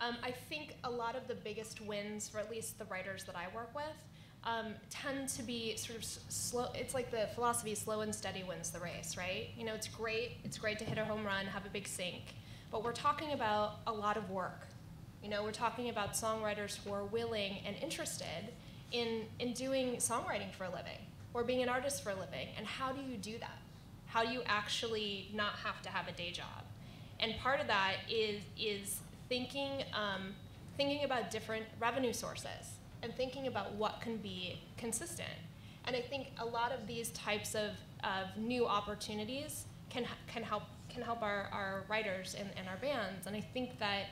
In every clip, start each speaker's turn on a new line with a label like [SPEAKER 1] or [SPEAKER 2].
[SPEAKER 1] I think a lot of the biggest wins, for at least the writers that I work with, tend to be sort of slow. It's like the philosophy, slow and steady wins the race, right? You know, it's great to hit a home run, have a big sink, but we're talking about a lot of work. You know, we're talking about songwriters who are willing and interested in doing songwriting for a living, or being an artist for a living. And how do you do that? How do you actually not have to have a day job? And part of that is thinking about different revenue sources and thinking about what can be consistent. And I think a lot of these types of new opportunities can help our writers and our bands. And I think that,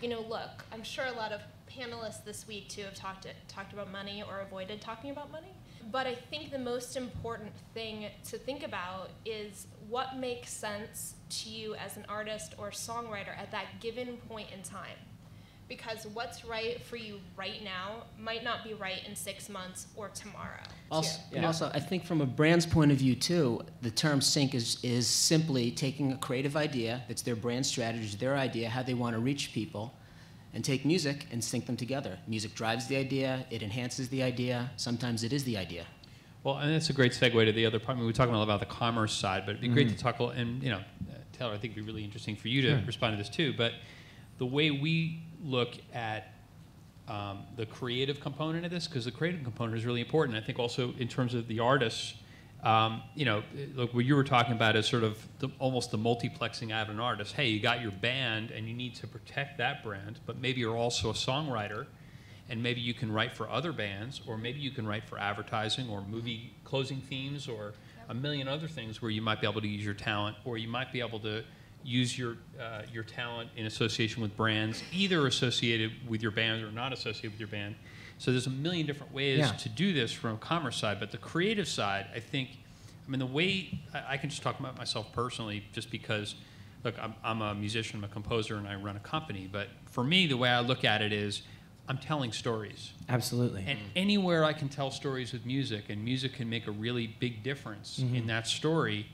[SPEAKER 1] you know, look, I'm sure a lot of panelists this week too have talked about money or avoided talking about money. But I think the most important thing to think about is what makes sense to you as an artist or songwriter at that given point in time. Because what's right for you right now might not be right in 6 months or tomorrow.
[SPEAKER 2] Also, I think from a brand's point of view too, the term sync is simply taking a creative idea that's their brand strategy, their idea, how they want to reach people, and take music and sync them together. Music drives the idea, it enhances the idea, sometimes it is the idea.
[SPEAKER 3] Well, and that's a great segue to the other part. I mean, we're talking about the commerce side, but it'd be great to talk, and you know, Taylor, I think it'd be really interesting for you to respond to this too, but the way we look at the creative component of this, because the creative component is really important. I think also in terms of the artists, you know, look, what you were talking about is sort of almost the multiplexing out of an artist. Hey, you got your band and you need to protect that brand, but maybe you're also a songwriter, and maybe you can write for other bands, or maybe you can write for advertising or movie closing themes or a million other things where you might be able to use your talent, or you might be able to use your talent in association with brands, either associated with your band or not associated with your band. So there's a million different ways to do this from a commerce side. But the creative side, I think, I mean, the way, I can just talk about myself personally, just because, look, I'm a musician, I'm a composer, and I run a company. But for me, the way I look at it is, I'm telling stories.
[SPEAKER 2] Absolutely.
[SPEAKER 3] And anywhere I can tell stories with music, and music can make a really big difference in that story,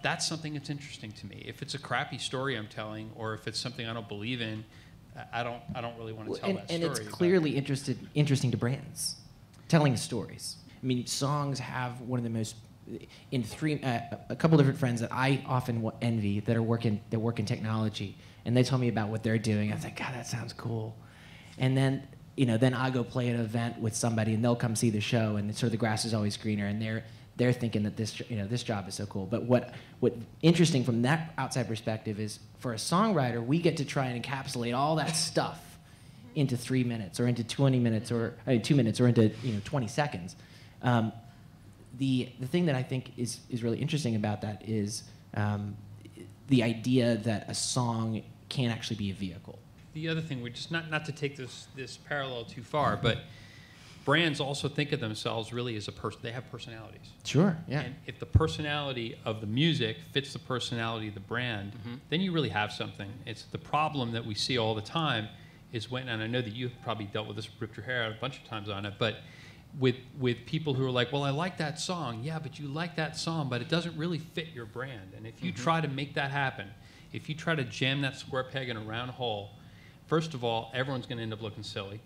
[SPEAKER 3] that's something that's interesting to me. If it's a crappy story I'm telling, or if it's something I don't believe in, I don't really want to tell that story.
[SPEAKER 4] And it's clearly interesting to brands, telling stories. I mean, songs have one of the most, a couple different friends that I often envy that work in technology, and they tell me about what they're doing. I think, God, that sounds cool. And then, you know, then I go play at an event with somebody, and they'll come see the show, and sort of the grass is always greener, and they're thinking that this job is so cool. But what interesting from that outside perspective is, for a songwriter, we get to try and encapsulate all that stuff into 3 minutes or into 20 minutes or 2 minutes or into 20 seconds. The thing that I think is really interesting about that is the idea that a song can actually be a vehicle.
[SPEAKER 3] The other thing, we just not to take this parallel too far, but brands also think of themselves really as a person. They have personalities.
[SPEAKER 4] Sure, yeah.
[SPEAKER 3] And if the personality of the music fits the personality of the brand, then you really have something. It's the problem that we see all the time is when, and I know that you've probably dealt with this, ripped your hair out a bunch of times on it, but with people who are like, well, I like that song. Yeah, but you like that song, but it doesn't really fit your brand. And if you try to make that happen, if you try to jam that square peg in a round hole, first of all, everyone's going to end up looking silly.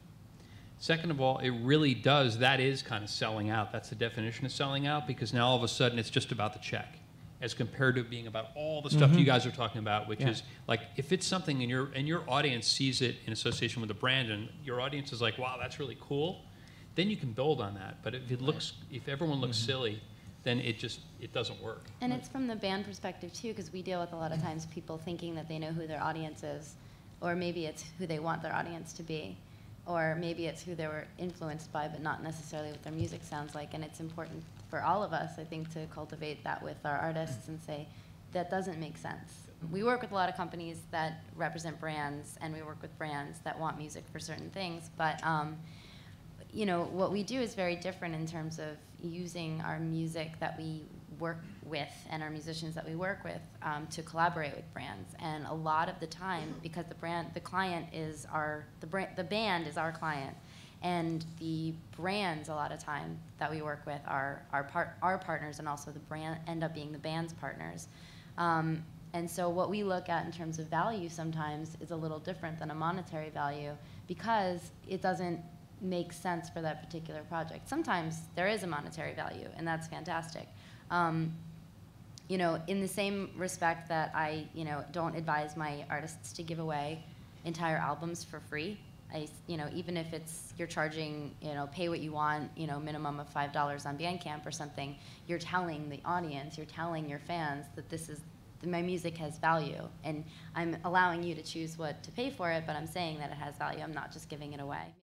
[SPEAKER 3] Second of all, it really does, that is kind of selling out. That's the definition of selling out, because now all of a sudden it's just about the check, as compared to being about all the stuff you guys are talking about, which is like, if it's something and your audience sees it in association with the brand, and your audience is like, wow, that's really cool, then you can build on that. But if everyone looks silly, then it doesn't work.
[SPEAKER 5] And it's from the band perspective too, because we deal with a lot of times people thinking that they know who their audience is, or maybe it's who they want their audience to be, or maybe it's who they were influenced by, but not necessarily what their music sounds like. And it's important for all of us, I think, to cultivate that with our artists and say, that doesn't make sense. We work with a lot of companies that represent brands, and we work with brands that want music for certain things, but you know, what we do is very different in terms of using our music that we work with and our musicians that we work with to collaborate with brands. And a lot of the time, because the band is our client, and the brands a lot of time that we work with are our partners, and also the brand end up being the band's partners. And so what we look at in terms of value sometimes is a little different than a monetary value because it doesn't make sense for that particular project. Sometimes there is a monetary value, and that's fantastic. You know, in the same respect that I, you know, don't advise my artists to give away entire albums for free. You know, even if it's, you're charging, you know, pay what you want, you know, minimum of $5 on Bandcamp or something, you're telling the audience, you're telling your fans that this is, my music has value. And I'm allowing you to choose what to pay for it, but I'm saying that it has value. I'm not just giving it away.